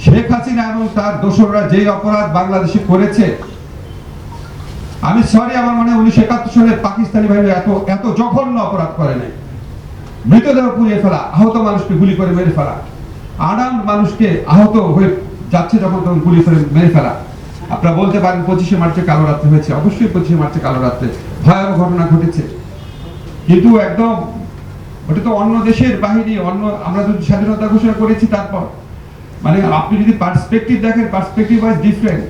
শেখ হাসিনা এবং তার দোসররা যে অপরাধ বাংলাদেশে করেছে, আমি সরি, আমার মনে হয় 1971 সালে পাকিস্তানি বাহিনী এত জঘন্য অপরাধ করে নাই। মৃতদেহ পুড়িয়ে ফেলা, আহত মানুষকে গুলি করে মেরে ফেলা, আনাম মানুষকে আহত হয়ে যাচ্ছে যখন তখন গুলি করে মেরে ফেলা। আপনারা বলতে পারেন 25শে মার্চে কালো রাত্রে হয়েছে, অবশ্যই 25শে মার্চে কালো রাত্রে ভয়াবহ ঘটনা ঘটেছে, কিন্তু একদম ওটা তো অন্য দেশের বাহিনী, অন্য, আমরা যদি স্বাধীনতা ঘোষণা করেছি তারপর, মানে আপনি যদি পার্সপেক্টিভ দেখেন, পার্সপেক্টিভ ওয়াইজ ডিফারেন্ট।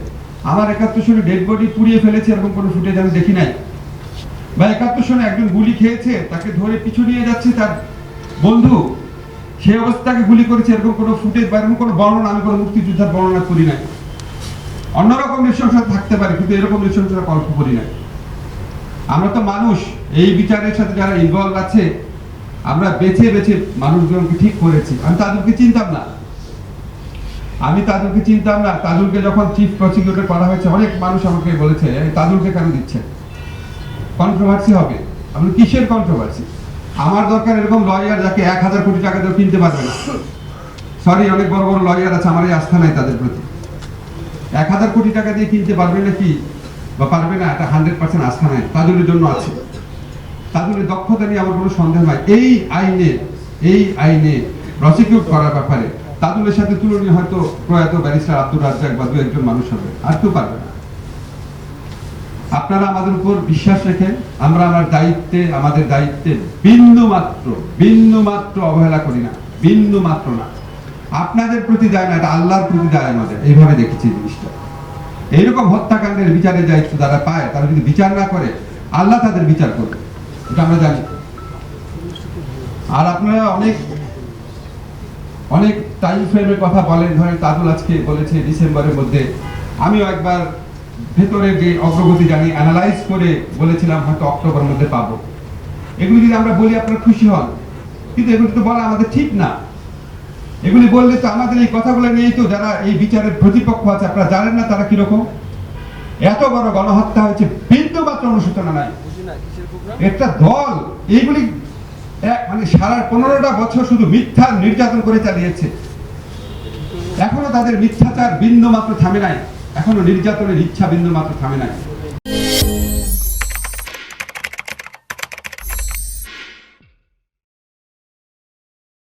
আমার 71 সালে ডেড বডি পুড়িয়ে ফেলেছে এরকম কোনো ফুটেজ আমি দেখি নাই। বা 71 সালে একজন গুলি খেয়েছে, তাকে ধরে পিছু নিয়ে যাচ্ছে তার বন্ধু, সেই অবস্থাকে গুলি করেছে, এরকম কোনো ফুটেজ বা এরকম কোনো বর্ণনা আমি কোনো মুক্তিযোদ্ধার বর্ণনা করি নাই। অন্যরকম নৃশংসতা থাকতে পারে, কিন্তু এরকম নৃশংসতা কল্প করি নাই। আমরা তো মানুষ, এই বিচারের সাথে যারা ইনভলভ আছে, আমরা বেছে বেছে মানুষজনকে ঠিক করেছি। আমি তাদেরকে চিনতাম না, তাজুলকে যখন চিফ প্রসিকিউটর করা হয়েছে, অনেক মানুষ আমাকে বলেছে তাজুলকে কেন দিচ্ছেন, কন্ট্রোভার্সি হবে। আমি কিসের কন্ট্রোভার্সি? আমার দরকার এরকম লয়ার যাকে 1000 কোটি টাকা দিয়ে কিনতে পারবে না। সরি, অনেক বড় বড় লয়ার আছে, আমার এই আস্থা নাই তাদের প্রতি। 1000 কোটি টাকা দিয়ে কিনতে পারবে নাকি বা পারবে না, এটা 100% আস্থা নাই। তাজুলের জন্য আছে, তাজুলের দক্ষতা নিয়ে আমার কোনো সন্দেহ নাই। এই আইনে প্রসিকিউট করার ব্যাপারে তাজুলের সাথে তুলনীয় হয়তো প্রয়াত ব্যারিস্টার আব্দুর রাজ্জাক বা দু একজন মানুষ হবে, আর কেউ পারবে না। আপনারা আমাদের উপর বিশ্বাস রেখেন, আমরা আমাদের দায়িত্বে বিন্দু মাত্র অবহেলা করি না, বিন্দু মাত্র না। আপনাদের প্রতি দায় না, এটা আল্লাহর প্রতি দায় আমাদের। এইভাবে দেখেছি জিনিসটা। এইরকম হত্যাকাণ্ডের বিচারের দায়িত্ব যারা পায়, তারা যদি বিচার না করে, আল্লাহ তাদের বিচার করবে, এটা আমরা জানি। আর আপনারা অনেক টাইম ফ্রেমের কথা বলেন, ধরেন তাজুল আজকে বলেছে ডিসেম্বরের মধ্যে, আমিও একবার ভেতরে যে অগ্রগতি জানি অ্যানালাইজ করে বলেছিলাম হয়তো অক্টোবরের মধ্যে পাবো। এগুলি যদি আমরা বলি আপনারা খুশি হন, কিন্তু এগুলি তো বলা আমাদের ঠিক না। এগুলি বললে তো আমাদের এই কথাগুলো নিয়েই তো যারা এই বিচারের প্রতিপক্ষ আছে, আপনারা জানেন না তারা কিরকম। এত বড় গণহত্যা হয়েছে, বিন্দু মাত্র অনুশোচনা নাই। একটা দল এইগুলি মানে সারা 15টা বছর শুধু মিথ্যা নির্যাতন করে চালিয়েছে, এখনো তাদের মিথ্যাচার বিন্দু মাত্র থামে নাই, এখনো নির্যাতনের ইচ্ছা বিন্দু মাত্র থামে নাই।